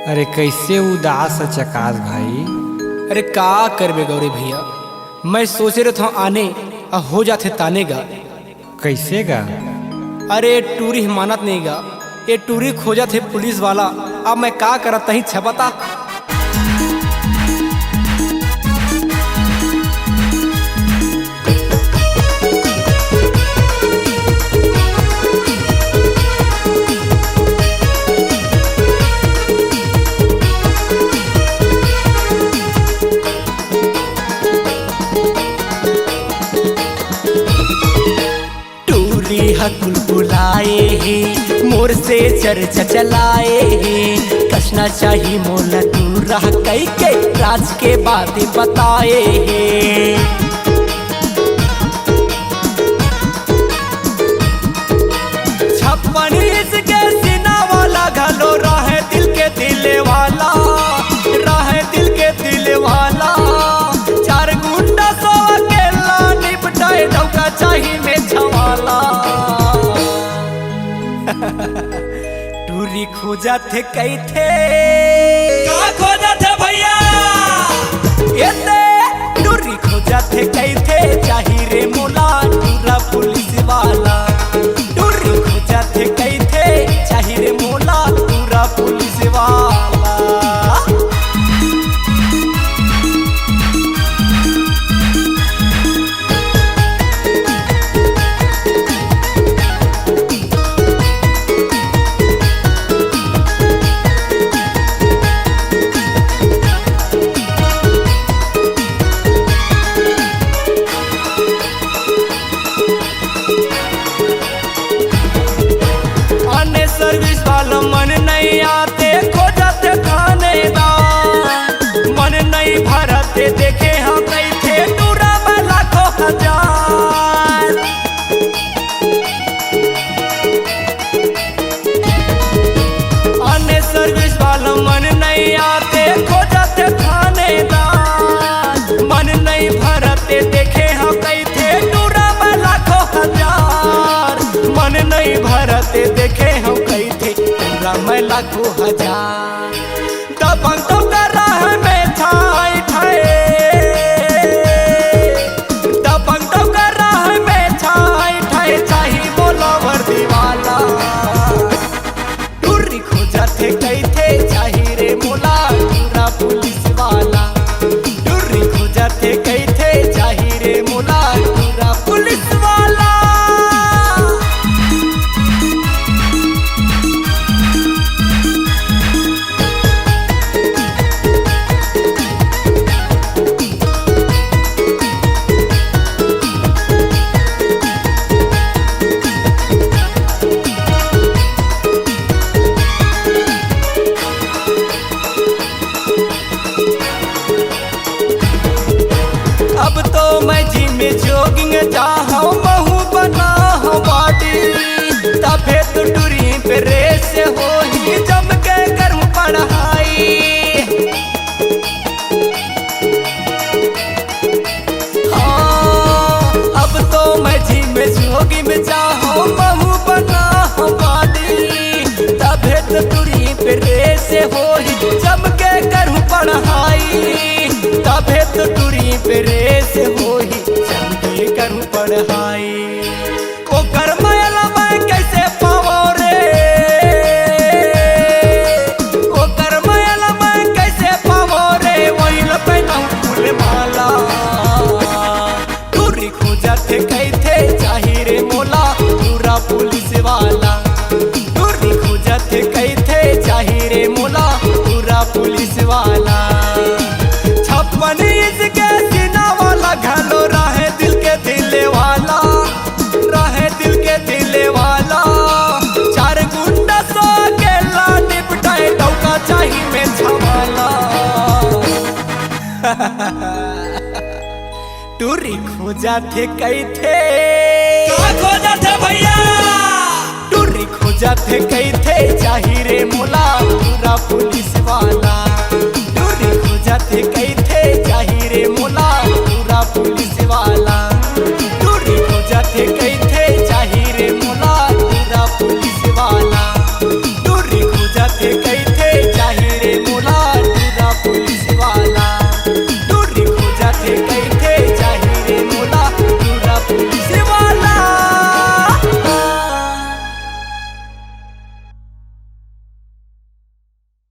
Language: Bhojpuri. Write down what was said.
अरे कैसे उदास चकास भाई। अरे का करबे गौरी भैया, मैं सोचे रहा था आने और हो जाते ताने गा। कैसे गा? अरे टूरी हिमानत नहीं गा, ये टूरी खोजा थे पुलिस वाला। अब मैं का करता ही छपता। हकुल बुलाए हे मोर से चर्चा चलाए हे, कसना चाही मोला दूर रह कई के राज के बातें बताए हे। छप्पन इसके सीना वाला घलो रहे दिल के दिले वाला, रहे दिल के दिले वाला। चार गुंडा सो अकेला निपटाए डौका चाही में छवाला। टूरी खोजा थे कई थे का खोजा थे भैया, ये ते टूरी खोजा थे कई थे चाही रे मोला टूरा पुलिस वाला। टूरी खोजा थे कई थे चाही रे मोला टूरा पुलिस वाला। सर्विस वाला मन नहीं आते खोजते थानेदार, मन नहीं भरते देखे हम नहीं थे टूरा में लाखों हजार। अन्य सर्विस वाला मन नहीं आते खोजते थानेदार, मन नहीं भरते देखे हम नहीं थे टूरा में लाखों हजार। मन नहीं भरते देखे हम मैं लाखों हजार। दबंग तो कर रहा में ठाई ठाए, दबंग तो कर रहा में ठाई ठाए चाही बोला वर्दी वाला। टूरी खोजा थे कई थे चाही रे मोला टूरा पुलिस वाला। टूरी खोजा थे कई थे चाही रे मोला टूरा पुलिस वाला। अब तो मैं जिम में जॉगिंग चाहूँ महू बना हूँ बॉडी, तबे तो टूरी पे रेस हो ही जम के करूँ पढ़ाई। हाँ अब तो मैं जिम में जॉगिंग चाहूँ महू बना हूँ बॉडी, तबे तो टूरी पे रेस हो ही जम के करूँ पढ़ाई। तबे तो टूरी पे रेस हो ही जम के करूँ पढ़ाई। ओ कर मैला मैं कैसे पावो रे, ओ कर मैला मैं कैसे पावो रे वही लपैना फूल माला। टूरी खोजा थे कई थे चाही रे मोला टूरा पुलिस वाला। टूरी खोजा थे कई थे चाही रे मोला टूरा पुलिस वाला। छप्पन इसके सीना वाला घलो रहे दिल के दिले वाला, रहे दिल के दिले वाला। चार गुंडा सो अकेला निपटाए डौका चाही में छवाला। टूरी खोजा थे कई थे का खोजा थे भैया, टूरी खोजा थे कई थे चाही रे मोला टूरा पुलिस वाला।